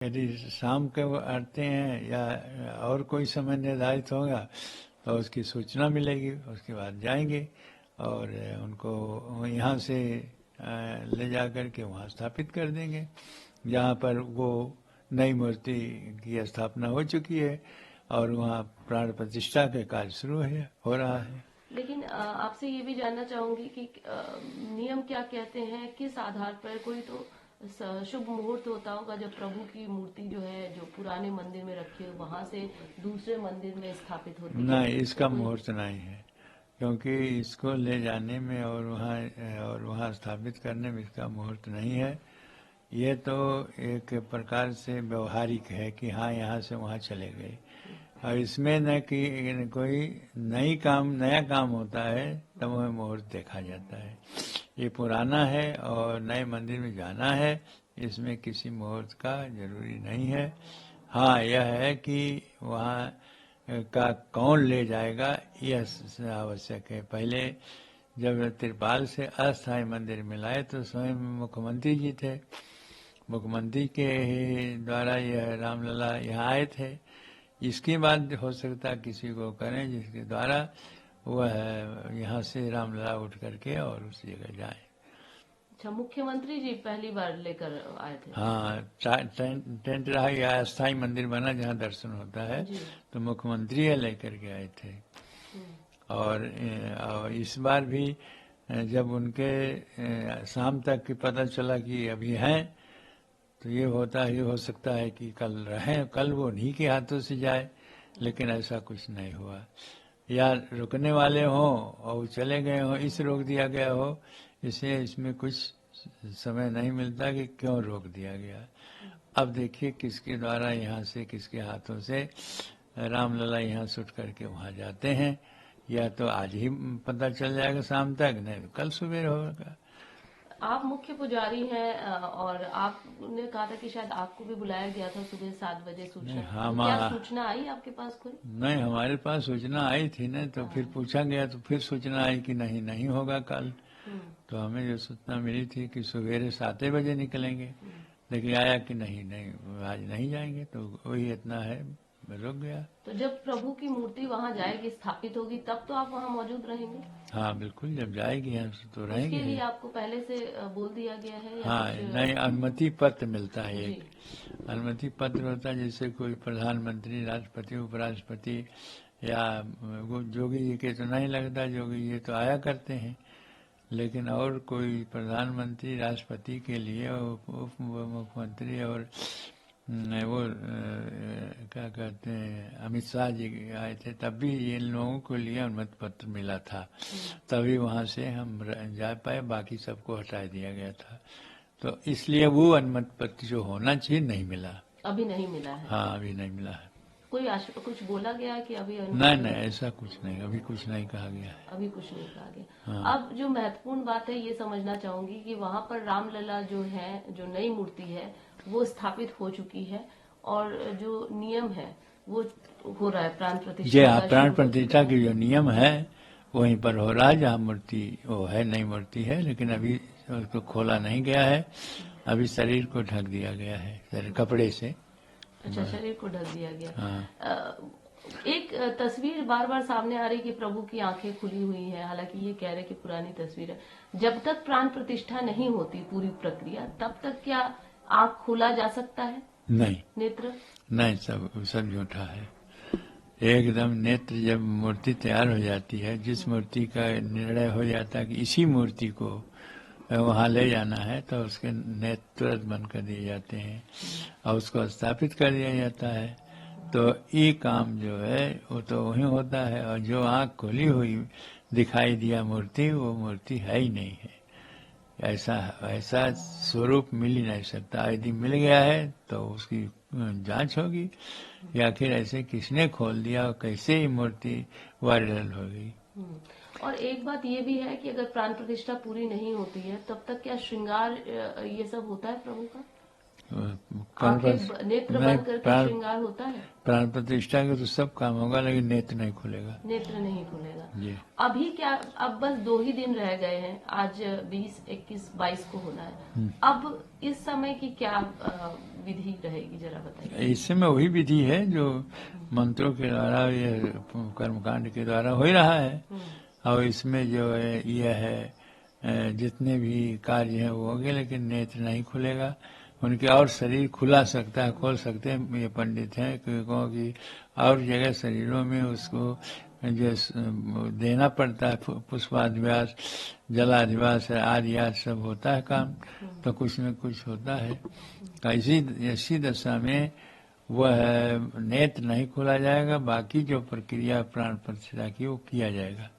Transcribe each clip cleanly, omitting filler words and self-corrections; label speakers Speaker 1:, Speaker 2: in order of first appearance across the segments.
Speaker 1: यदि शाम के वो आते हैं या और कोई समय निर्धारित होगा तो उसकी सूचना मिलेगी, उसके बाद जाएंगे और उनको यहाँ से ले जा कर के वहाँ स्थापित कर देंगे जहाँ पर वो नई मूर्ति की स्थापना हो चुकी है और वहाँ प्राण प्रतिष्ठा के कार्य शुरू हो रहा है।
Speaker 2: लेकिन आपसे ये भी जानना चाहूंगी कि नियम क्या कहते हैं, किस आधार पर कोई तो शुभ मुहूर्त होता होगा जब प्रभु की मूर्ति जो है जो पुराने मंदिर में रखी है वहां से दूसरे मंदिर में स्थापित होती है?
Speaker 1: नहीं, इसका मुहूर्त नहीं है, क्योंकि इसको ले जाने में और वहाँ स्थापित करने में इसका मुहूर्त नहीं है। ये तो एक प्रकार से व्यवहारिक है कि हाँ यहाँ से वहाँ चले गए, और इसमें न कि कोई नया काम होता है तब वह मुहूर्त देखा जाता है। ये पुराना है और नए मंदिर में जाना है, इसमें किसी मुहूर्त का जरूरी नहीं है। हाँ, यह है कि वहाँ का कौन ले जाएगा यह आवश्यक है। पहले जब त्रिपाल से अस्थायी मंदिर में लाए तो स्वयं मुख्यमंत्री जी थे, मुख्यमंत्री के ही द्वारा यह रामलला यहाँ आए थे। इसके बाद हो सकता किसी को करें जिसके द्वारा वह यहाँ से रामलला उठ करके और उस जगह जाए।
Speaker 2: अच्छा, मुख्यमंत्री जी पहली बार लेकर आए थे?
Speaker 1: हाँ, टेंट रहा या अस्थायी मंदिर बना जहाँ दर्शन होता है तो मुख्यमंत्री लेकर के आए थे। और इस बार भी जब उनके शाम तक की पता चला कि अभी हैं तो ये हो सकता है कि कल रहें, कल वो उन्हीं के हाथों से जाए, लेकिन ऐसा कुछ नहीं हुआ। या रुकने वाले हों और चले गए हों, इस रोक दिया गया हो, इसलिए इसमें कुछ समय नहीं मिलता कि क्यों रोक दिया गया। अब देखिए किसके द्वारा यहाँ से, किसके हाथों से रामलला यहाँ से उठ करके वहाँ जाते हैं। या तो आज ही पता चल जाएगा शाम तक, नहीं तो कल सुबह होगा।
Speaker 2: आप मुख्य पुजारी हैं और आपने कहा था कि शायद आपको भी बुलाया गया था सुबह 7 बजे सूचना। तो क्या सूचना आई आपके पास कोई?
Speaker 1: नहीं, हमारे पास सूचना आई थी ना, तो फिर पूछा गया तो फिर सूचना आई कि नहीं होगा कल। तो हमें जो सूचना मिली थी कि सवेरे 7 बजे निकलेंगे, लेकिन आया कि नहीं आज नहीं जाएंगे, तो वही इतना है, रुक गया।
Speaker 2: तो जब प्रभु की मूर्ति वहाँ जाएगी, स्थापित होगी, तब तो आप वहाँ मौजूद रहेंगे?
Speaker 1: हाँ बिल्कुल, जब जाएगी हम तो रहेंगे।
Speaker 2: उसके लिए आपको पहले से बोल दिया गया है या?
Speaker 1: हाँ, नहीं, अनुमति पत्र मिलता है। एक अनुमति पत्र होता है, जैसे कोई प्रधानमंत्री, राष्ट्रपति, उपराष्ट्रपति या जोगी जी के तो नहीं लगता, जोगी जी तो आया करते हैं, लेकिन और कोई प्रधानमंत्री, राष्ट्रपति के लिए उप मुख्यमंत्री और वो क्या कहते हैं अमित शाह जी आए थे, तब भी इन लोगों को लिए अनुमति पत्र मिला था, तभी वहाँ से हम जा पाए, बाकी सबको हटा दिया गया था। तो इसलिए वो अनुमति पत्र जो होना चाहिए नहीं मिला।
Speaker 2: अभी नहीं मिला है?
Speaker 1: हाँ, अभी नहीं मिला है।
Speaker 2: कोई कुछ बोला गया है कि अभी?
Speaker 1: नहीं, ऐसा कुछ नहीं, अभी कुछ नहीं कहा गया है।
Speaker 2: अभी कुछ नहीं कहा गया। हाँ। अब जो महत्वपूर्ण बात है ये समझना चाहूंगी कि वहाँ पर रामलला जो है, जो नई मूर्ति है वो स्थापित हो चुकी है और जो नियम है वो हो रहा है, प्राण प्रतिष्ठा।
Speaker 1: जी हाँ, प्राण प्रतिष्ठा की जो नियम है वहीं पर हो रहा है, जहाँ मूर्ति वो है, नई मूर्ति है, लेकिन अभी उसको खोला नहीं गया है, अभी शरीर को ढक दिया गया है कपड़े से।
Speaker 2: अच्छा, शरीर को ढक दिया गया।
Speaker 1: हाँ।
Speaker 2: एक तस्वीर बार बार सामने आ रही कि प्रभु की आंखें खुली हुई है, हालांकि ये कह रहे कि पुरानी तस्वीर है। जब तक प्राण प्रतिष्ठा नहीं होती पूरी प्रक्रिया, तब तक क्या आंख खोला जा सकता है?
Speaker 1: नहीं,
Speaker 2: नेत्र
Speaker 1: नहीं, सब झूठा है एकदम। नेत्र जब मूर्ति तैयार हो जाती है, जिस मूर्ति का निर्णय हो जाता है कि इसी मूर्ति को वहाँ ले जाना है, तो उसके नेत्र तुरंत बंद कर दिए जाते हैं और उसको स्थापित कर दिया जाता है। तो ये काम जो है वो तो वही होता है, और जो आँख खुली हुई दिखाई दिया मूर्ति, वो मूर्ति है ही नहीं है। ऐसा स्वरूप मिल ही नहीं सकता। यदि मिल गया है तो उसकी जांच होगी, या फिर ऐसे किसने खोल दिया और कैसे ही मूर्ति वायरल हो गई।
Speaker 2: और एक बात ये भी है कि अगर प्राण प्रतिष्ठा पूरी नहीं होती है तब तक क्या श्रृंगार ये सब होता है प्रभु का? नेत्र बंद करके श्रृंगार होता है?
Speaker 1: प्राण प्रतिष्ठा के तो सब काम होगा, लेकिन नेत्र नहीं खुलेगा।
Speaker 2: नेत्र नहीं खुलेगा
Speaker 1: जी।
Speaker 2: अभी क्या, अब बस 2 ही दिन रह गए हैं, आज 20, 21, 22 को होना है। अब इस समय की क्या विधि रहेगी, जरा बताइए।
Speaker 1: इस समय वही विधि है जो मंत्रों के द्वारा, ये कर्मकांड के द्वारा हो ही रहा है। और इसमें जो है यह है जितने भी कार्य हैं वो होंगे, लेकिन नेत्र नहीं खुलेगा उनके। और शरीर खुला सकता है, खोल सकते हैं ये पंडित हैं, क्योंकि और जगह शरीरों में उसको जो देना पड़ता है, पुष्पाधिवास, जलाधिवास आदि सब होता है काम, तो कुछ न कुछ होता है। ऐसी दशा में वह नेत्र नहीं खोला जाएगा, बाकी जो प्रक्रिया प्राण प्रतिष्ठा की वो किया जाएगा।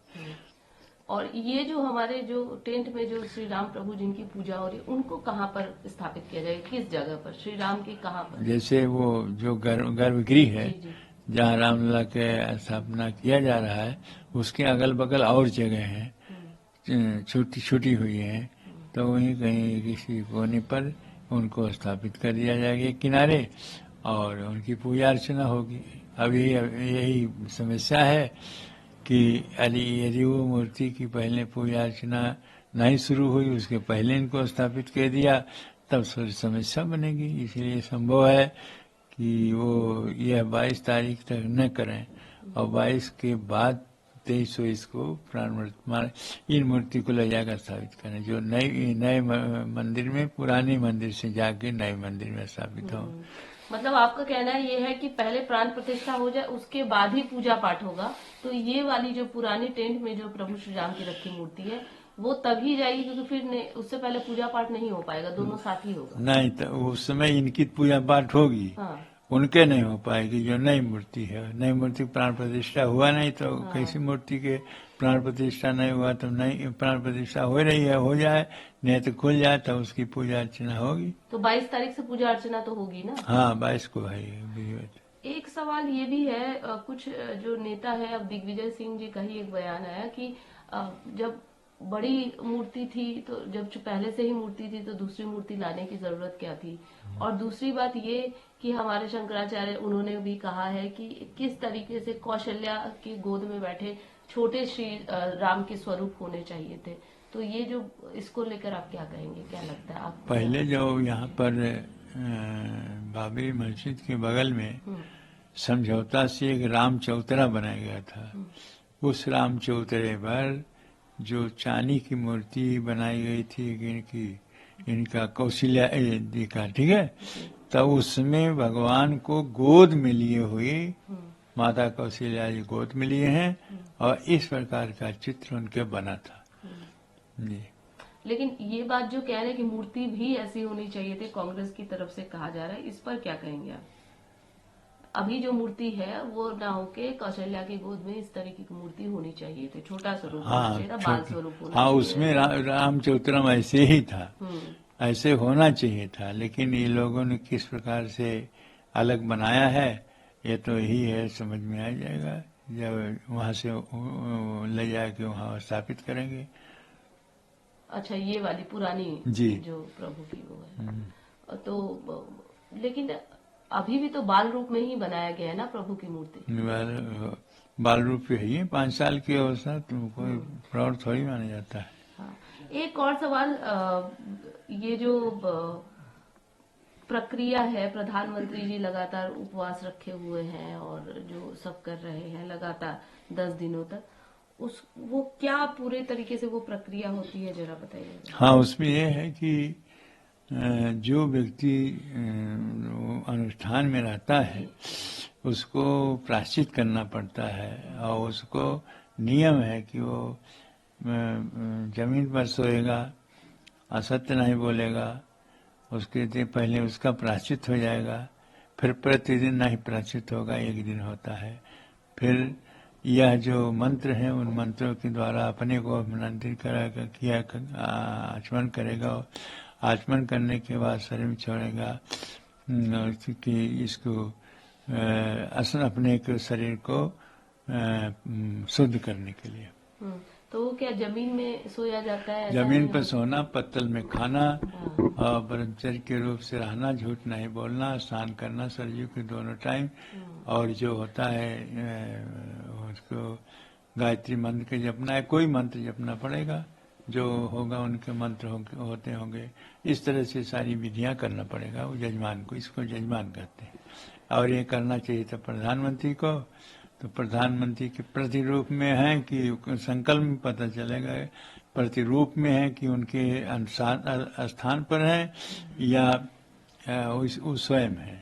Speaker 2: और ये जो हमारे जो टेंट में जो श्री राम प्रभु जिनकी पूजा हो रही है, उनको कहाँ पर स्थापित किया जाएगा, किस जगह पर, श्री राम के कहाँ पर?
Speaker 1: जैसे वो जो गर्भगृह है,
Speaker 2: जी।
Speaker 1: जहाँ रामलला के स्थापना किया जा रहा है, उसके अगल बगल और जगह हैं छोटी छोटी हुई हैं, तो वहीं कहीं किसी कोने पर उनको स्थापित कर दिया जाएगा किनारे, और उनकी पूजा अर्चना होगी। अभी यही समस्या है कि यदि वो मूर्ति की पहले पूजा अर्चना नहीं शुरू हुई, उसके पहले इनको स्थापित कर दिया, तब समस्या बनेगी। इसलिए संभव है कि वो यह 22 तारीख तक न करें, और 22 के बाद 23 को प्राण इन मूर्ति को ले जाकर स्थापित करें, जो नए मंदिर में, पुराने मंदिर से जाके नए मंदिर में स्थापित हो।
Speaker 2: मतलब आपका कहना ये है कि पहले प्राण प्रतिष्ठा हो जाए, उसके बाद ही पूजा पाठ होगा। तो ये वाली जो पुरानी टेंट में जो प्रभु श्री राम की रखी मूर्ति है, वो तभी जाएगी, क्योंकि फिर उससे पहले पूजा पाठ नहीं हो पाएगा, दोनों साथ ही होगा।
Speaker 1: नहीं, तो उस समय इनकी पूजा पाठ होगी।
Speaker 2: हाँ।
Speaker 1: उनके नहीं हो पाएगी, जो नई मूर्ति है। नई मूर्ति प्राण प्रतिष्ठा हुआ नहीं, तो कैसी मूर्ति के प्राण प्रतिष्ठा नहीं हुआ, तो नई प्राण प्रतिष्ठा हो रही है, हो जाए, नहीं तो खुल जाए, तो उसकी पूजा अर्चना होगी।
Speaker 2: तो 22 तारीख से पूजा अर्चना तो होगी ना?
Speaker 1: हाँ, 22 को है।
Speaker 2: एक सवाल ये भी है, कुछ जो नेता है, अब दिग्विजय सिंह जी का ही एक बयान आया कि जब बड़ी मूर्ति थी, तो जब पहले से ही मूर्ति थी, तो दूसरी मूर्ति लाने की जरूरत क्या थी। और दूसरी बात ये कि हमारे शंकराचार्य उन्होंने भी कहा है कि किस तरीके से कौशल्या की गोद में बैठे छोटे श्री राम के स्वरूप होने चाहिए थे। तो ये जो इसको लेकर आप क्या कहेंगे, क्या लगता है आपको?
Speaker 1: पहले जो यहाँ पर बाबरी मस्जिद के बगल में समझौता से एक राम चौतरा बनाया गया था। उस राम चौतरे पर जो चांदी की मूर्ति बनाई गई थी इनका कौशल्या जी का, ठीक है, तब उसमें भगवान को गोद में लिए हुए माता कौशल्या जी गोद में लिए हैं, और इस प्रकार का चित्र उनके बना था जी।
Speaker 2: लेकिन ये बात जो कह रहे हैं कि मूर्ति भी ऐसी होनी चाहिए थी, कांग्रेस की तरफ से कहा जा रहा है, इस पर क्या कहेंगे आप? अभी जो मूर्ति है वो ना होके कौशल्या की गोद में इस तरीके की मूर्ति होनी चाहिए थी, छोटा स्वरूप होना चाहिए था, बाल स्वरूप होना चाहिए।
Speaker 1: उसमें राम चौतरम ऐसे ही था, ऐसे होना चाहिए था, लेकिन ये लोगों ने किस प्रकार से अलग बनाया है, ये तो यही है, समझ में आ जाएगा जब वहां से ले जाके वहां स्थापित करेंगे।
Speaker 2: अच्छा, ये वाली पुरानी
Speaker 1: जी
Speaker 2: जो प्रभु की वो है, तो लेकिन अभी भी तो बाल रूप में ही बनाया गया है ना प्रभु की मूर्ति।
Speaker 1: बाल रूप पे ही है, 5 साल की अवस्था, तो कोई प्रौढ़ थोड़ी माना जाता है।
Speaker 2: हाँ। एक और सवाल, ये जो प्रक्रिया है, प्रधानमंत्री जी लगातार उपवास रखे हुए हैं और जो सब कर रहे हैं लगातार 10 दिनों तक, वो क्या पूरे तरीके से वो प्रक्रिया होती है, जरा बताइए।
Speaker 1: हाँ, उसमें ये है कि जो व्यक्ति अनुष्ठान में रहता है उसको प्रायश्चित करना पड़ता है, और उसको नियम है कि वो जमीन पर सोएगा, असत्य नहीं बोलेगा, उसके दिन पहले उसका प्रायश्चित हो जाएगा, फिर प्रतिदिन नहीं प्रायश्चित होगा, एक दिन होता है। फिर यह जो मंत्र है, उन मंत्रों के द्वारा अपने को अभिनंदित किया आचमन करेगा, आचमन करने के बाद शरीर में छोड़ेगा कि इसको अपने के शरीर को शुद्ध करने के लिए।
Speaker 2: तो वो क्या जमीन में सोया जाता है?
Speaker 1: जमीन पर सोना, पत्तल में खाना, और ब्रह्मचर्य के रूप से रहना, झूठ नहीं बोलना, स्नान करना सरयू के दोनों टाइम, और जो होता है उसको गायत्री मंत्र के जपना है, कोई मंत्र जपना पड़ेगा, जो होगा उनके मंत्र होते होंगे, इस तरह से सारी विधियां करना पड़ेगा वो जजमान को, इसको जजमान कहते हैं। और ये करना चाहिए था प्रधानमंत्री को, तो प्रधानमंत्री के प्रतिरूप में है कि संकल्प में पता चलेगा, प्रतिरूप में है कि उनके स्थान पर है या उस स्वयं है।